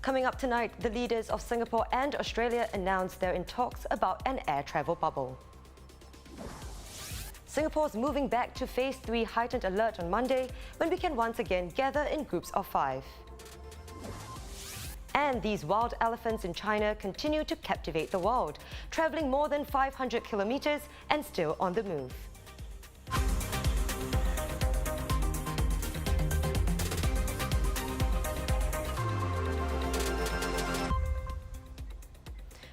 Coming up tonight, the leaders of Singapore and Australia announced they're in talks about an air travel bubble. Singapore's moving back to Phase 3 heightened alert on Monday, when we can once again gather in groups of 5. And these wild elephants in China continue to captivate the world, travelling more than 500 kilometres and still on the move.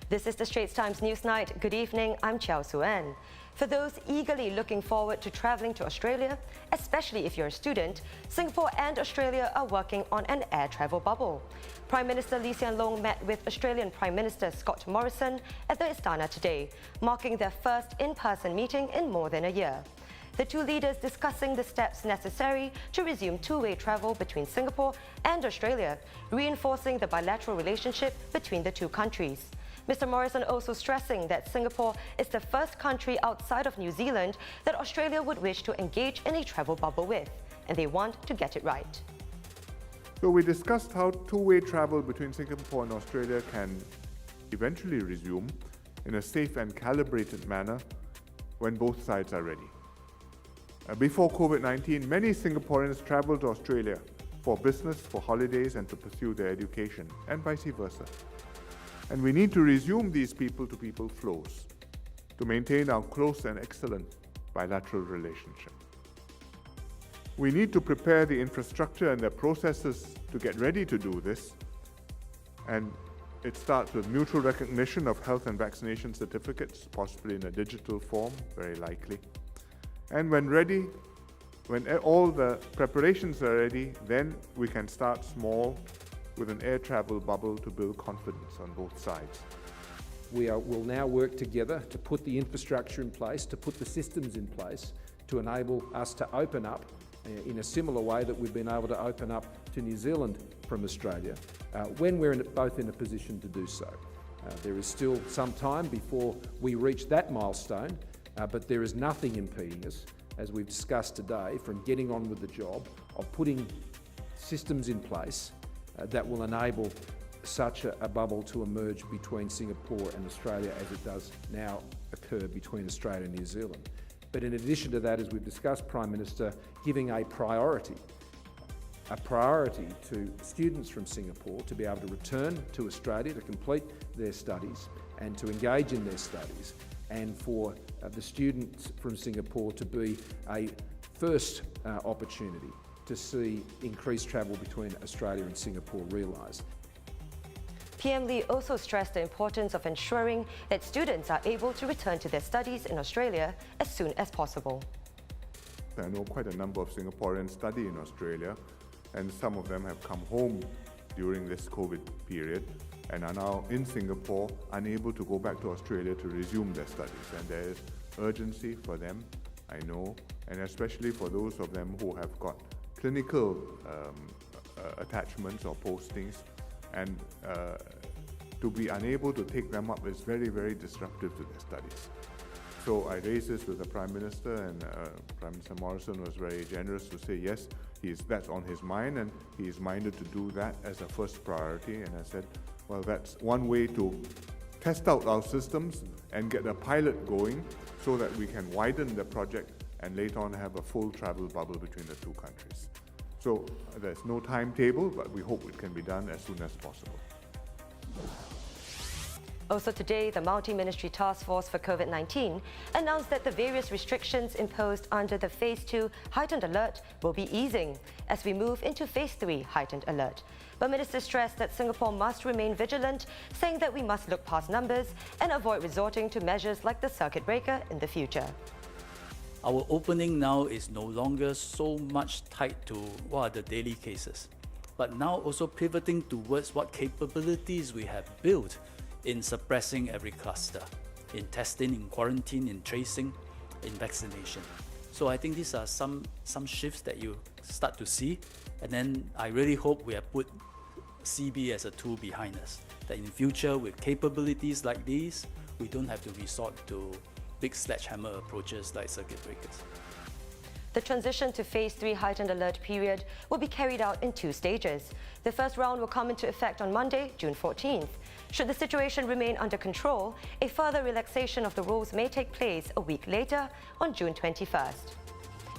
This is the Straits Times Newsnight. Good evening, I'm Chiao Su-an. For those eagerly looking forward to travelling to Australia, especially if you're a student, Singapore and Australia are working on an air travel bubble. Prime Minister Lee Hsien Loong met with Australian Prime Minister Scott Morrison at the Istana today, marking their first in-person meeting in more than a year. The two leaders discussing the steps necessary to resume two-way travel between Singapore and Australia, reinforcing the bilateral relationship between the two countries. Mr. Morrison also stressing that Singapore is the first country outside of New Zealand that Australia would wish to engage in a travel bubble with, and they want to get it right. So we discussed how two-way travel between Singapore and Australia can eventually resume in a safe and calibrated manner when both sides are ready. Before COVID-19, many Singaporeans travelled to Australia for business, for holidays, and to pursue their education, and vice versa. And we need to resume these people-to-people flows to maintain our close and excellent bilateral relationship. We need to prepare the infrastructure and the processes to get ready to do this. And it starts with mutual recognition of health and vaccination certificates, possibly in a digital form, very likely. And when ready, when all the preparations are ready, then we can start small with an air travel bubble to build confidence on both sides. We'll now work together to put the infrastructure in place, to put the systems in place to enable us to open up in a similar way that we've been able to open up to New Zealand from Australia when we're both in a position to do so. There is still some time before we reach that milestone, but there is nothing impeding us, as we've discussed today, from getting on with the job of putting systems in place that will enable such a bubble to emerge between Singapore and Australia as it does now occur between Australia and New Zealand. But in addition to that, as we've discussed, Prime Minister, giving a priority to students from Singapore to be able to return to Australia to complete their studies and to engage in their studies, and for the students from Singapore to be a first opportunity to see increased travel between Australia and Singapore realised. PM Lee also stressed the importance of ensuring that students are able to return to their studies in Australia as soon as possible. I know quite a number of Singaporeans study in Australia, and some of them have come home during this COVID period and are now in Singapore, unable to go back to Australia to resume their studies. And there is urgency for them, I know, and especially for those of them who have got clinical attachments or postings, and to be unable to take them up is very, very disruptive to their studies. So I raised this with the Prime Minister, and Prime Minister Morrison was very generous to say yes, that's on his mind, and he is minded to do that as a first priority. And I said, well, that's one way to test out our systems and get a pilot going so that we can widen the project and later on have a full travel bubble between the two countries. So there's no timetable, but we hope it can be done as soon as possible. Also today, the Multi-Ministry Task Force for COVID-19 announced that the various restrictions imposed under the Phase 2 heightened alert will be easing as we move into Phase 3 heightened alert. But Minister stressed that Singapore must remain vigilant, saying that we must look past numbers and avoid resorting to measures like the circuit breaker in the future. Our opening now is no longer so much tied to what are the daily cases, but now also pivoting towards what capabilities we have built in suppressing every cluster, in testing, in quarantine, in tracing, in vaccination. So I think these are some shifts that you start to see, and then I really hope we have put CB as a tool behind us, that in future with capabilities like these, we don't have to resort to big sledgehammer approaches like circuit breakers. The transition to Phase 3 heightened alert period will be carried out in 2 stages. The first round will come into effect on Monday, June 14th. Should the situation remain under control, a further relaxation of the rules may take place a week later on June 21st.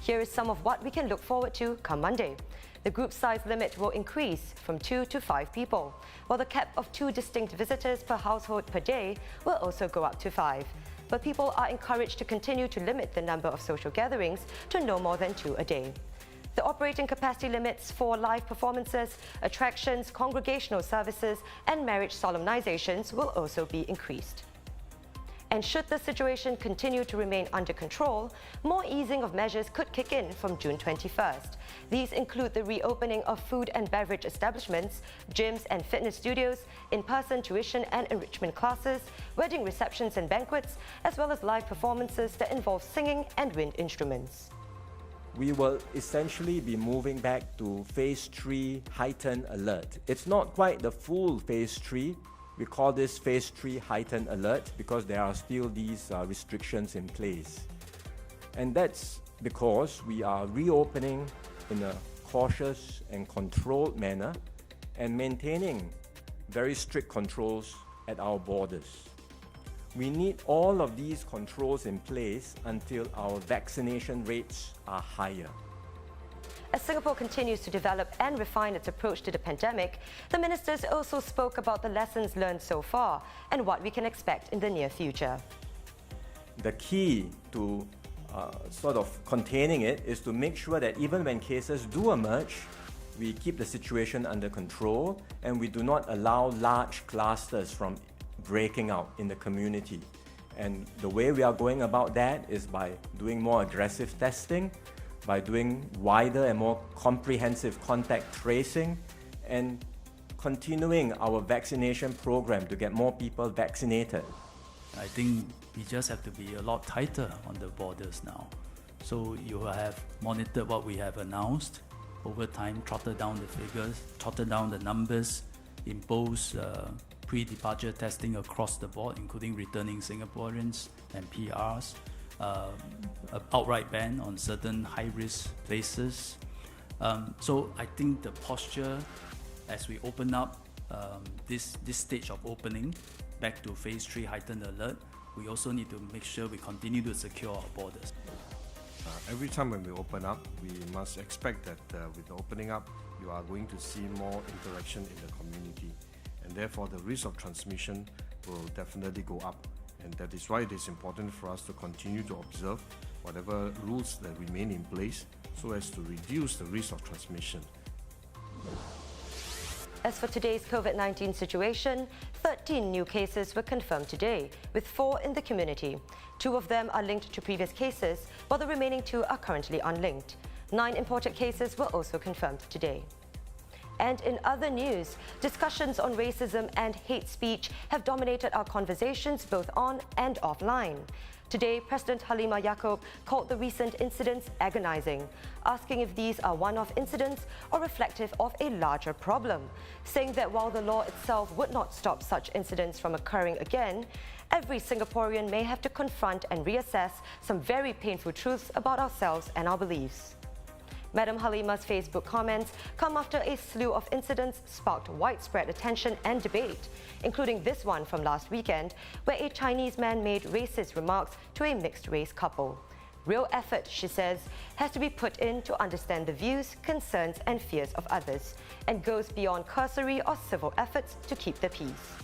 Here is some of what we can look forward to come Monday. The group size limit will increase from 2 to 5 people, while the cap of 2 distinct visitors per household per day will also go up to 5. But people are encouraged to continue to limit the number of social gatherings to no more than 2 a day. The operating capacity limits for live performances, attractions, congregational services, and marriage solemnizations will also be increased. And should the situation continue to remain under control, more easing of measures could kick in from June 21st. These include the reopening of food and beverage establishments, gyms and fitness studios, in-person tuition and enrichment classes, wedding receptions and banquets, as well as live performances that involve singing and wind instruments. We will essentially be moving back to Phase 3 heightened alert. It's not quite the full Phase 3. We call this Phase 3 heightened alert because there are still these restrictions in place. And that's because we are reopening in a cautious and controlled manner and maintaining very strict controls at our borders. We need all of these controls in place until our vaccination rates are higher. As Singapore continues to develop and refine its approach to the pandemic, the ministers also spoke about the lessons learned so far and what we can expect in the near future. The key to sort of containing it is to make sure that even when cases do emerge, we keep the situation under control and we do not allow large clusters from breaking out in the community. And the way we are going about that is by doing more aggressive testing, by doing wider and more comprehensive contact tracing, and continuing our vaccination program to get more people vaccinated. I think we just have to be a lot tighter on the borders now. So you have monitored what we have announced over time, trotted down the figures, trotted down the numbers, impose pre-departure testing across the board, including returning Singaporeans and PRs, an outright ban on certain high-risk places. So I think the posture as we open up this stage of opening back to Phase 3 heightened alert, we also need to make sure we continue to secure our borders. Every time when we open up, we must expect that with the opening up, you are going to see more interaction in the community, and therefore the risk of transmission will definitely go up. And that is why it is important for us to continue to observe whatever rules that remain in place so as to reduce the risk of transmission. As for today's COVID-19 situation, 13 new cases were confirmed today, with 4 in the community. 2 of them are linked to previous cases, while the remaining 2 are currently unlinked. 9 imported cases were also confirmed today. And in other news, discussions on racism and hate speech have dominated our conversations both on and offline. Today, President Halimah Yacob called the recent incidents agonizing, asking if these are one-off incidents or reflective of a larger problem, saying that while the law itself would not stop such incidents from occurring again, every Singaporean may have to confront and reassess some very painful truths about ourselves and our beliefs. Madam Halimah's Facebook comments come after a slew of incidents sparked widespread attention and debate, including this one from last weekend, where a Chinese man made racist remarks to a mixed-race couple. Real effort, she says, has to be put in to understand the views, concerns and fears of others, and goes beyond cursory or civil efforts to keep the peace.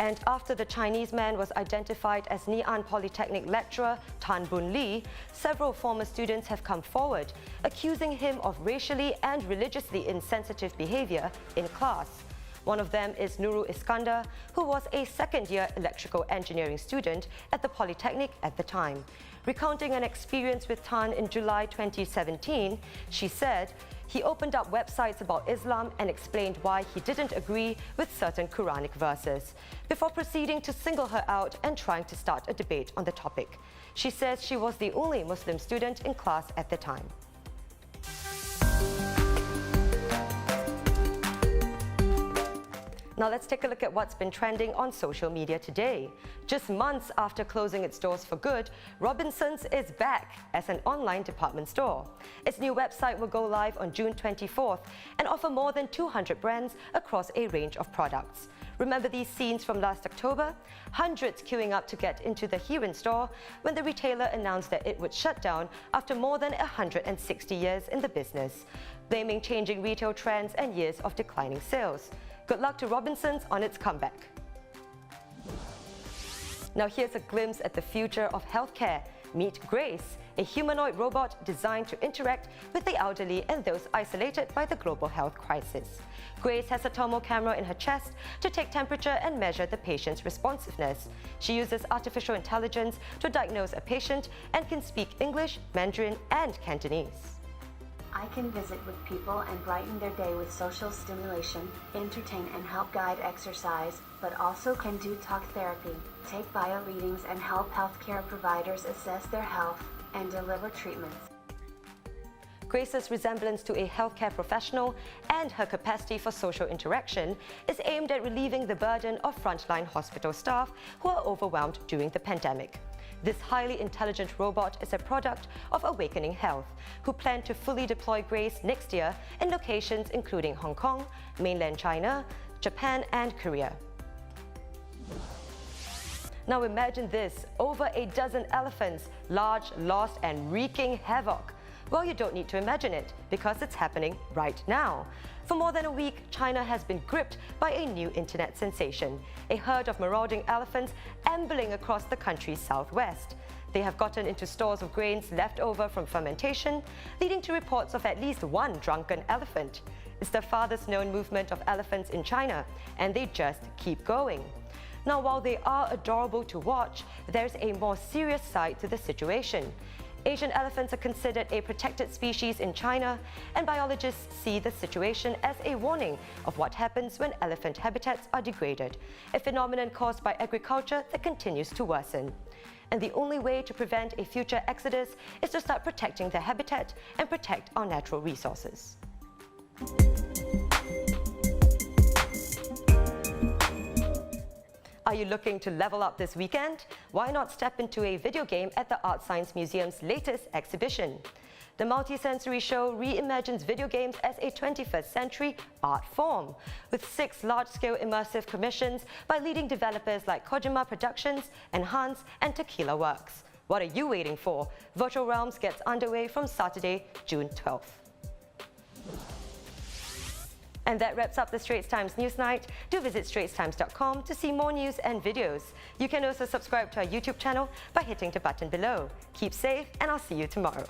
And after the Chinese man was identified as Ngee Polytechnic lecturer Tan Boon Lee, several former students have come forward, accusing him of racially and religiously insensitive behavior in class. One of them is Nurul Iskandar, who was a second-year electrical engineering student at the Polytechnic at the time. Recounting an experience with Tan in July 2017, she said, he opened up websites about Islam and explained why he didn't agree with certain Quranic verses, before proceeding to single her out and trying to start a debate on the topic. She says she was the only Muslim student in class at the time. Now let's take a look at what's been trending on social media today. Just months after closing its doors for good, Robinsons is back as an online department store. Its new website will go live on June 24th and offer more than 200 brands across a range of products. Remember these scenes from last October? Hundreds queuing up to get into the Heron store when the retailer announced that it would shut down after more than 160 years in the business, blaming changing retail trends and years of declining sales. Good luck to Robinsons on its comeback. Now here's a glimpse at the future of healthcare. Meet Grace, a humanoid robot designed to interact with the elderly and those isolated by the global health crisis. Grace has a thermal camera in her chest to take temperature and measure the patient's responsiveness. She uses artificial intelligence to diagnose a patient and can speak English, Mandarin, and Cantonese. I can visit with people and brighten their day with social stimulation, entertain and help guide exercise, but also can do talk therapy, take bio readings and help healthcare providers assess their health and deliver treatments. Grace's resemblance to a healthcare professional and her capacity for social interaction is aimed at relieving the burden of frontline hospital staff who are overwhelmed during the pandemic. This highly intelligent robot is a product of Awakening Health, who plan to fully deploy Grace next year in locations including Hong Kong, mainland China, Japan, and Korea. Now imagine this, over a dozen elephants, large, lost, and wreaking havoc. Well, you don't need to imagine it, because it's happening right now. For more than a week, China has been gripped by a new internet sensation, a herd of marauding elephants ambling across the country's southwest. They have gotten into stores of grains left over from fermentation, leading to reports of at least one drunken elephant. It's the farthest known movement of elephants in China, and they just keep going. Now, while they are adorable to watch, there's a more serious side to the situation. Asian elephants are considered a protected species in China, and biologists see the situation as a warning of what happens when elephant habitats are degraded, a phenomenon caused by agriculture that continues to worsen. And the only way to prevent a future exodus is to start protecting their habitat and protect our natural resources. Are you looking to level up this weekend? Why not step into a video game at the Art Science Museum's latest exhibition? The multi-sensory show reimagines video games as a 21st century art form, with 6 large-scale immersive commissions by leading developers like Kojima Productions, Enhance, and Tequila Works. What are you waiting for? Virtual Realms gets underway from Saturday, June 12th. And that wraps up the Straits Times Newsnight. Do visit straitstimes.com to see more news and videos. You can also subscribe to our YouTube channel by hitting the button below. Keep safe, and I'll see you tomorrow.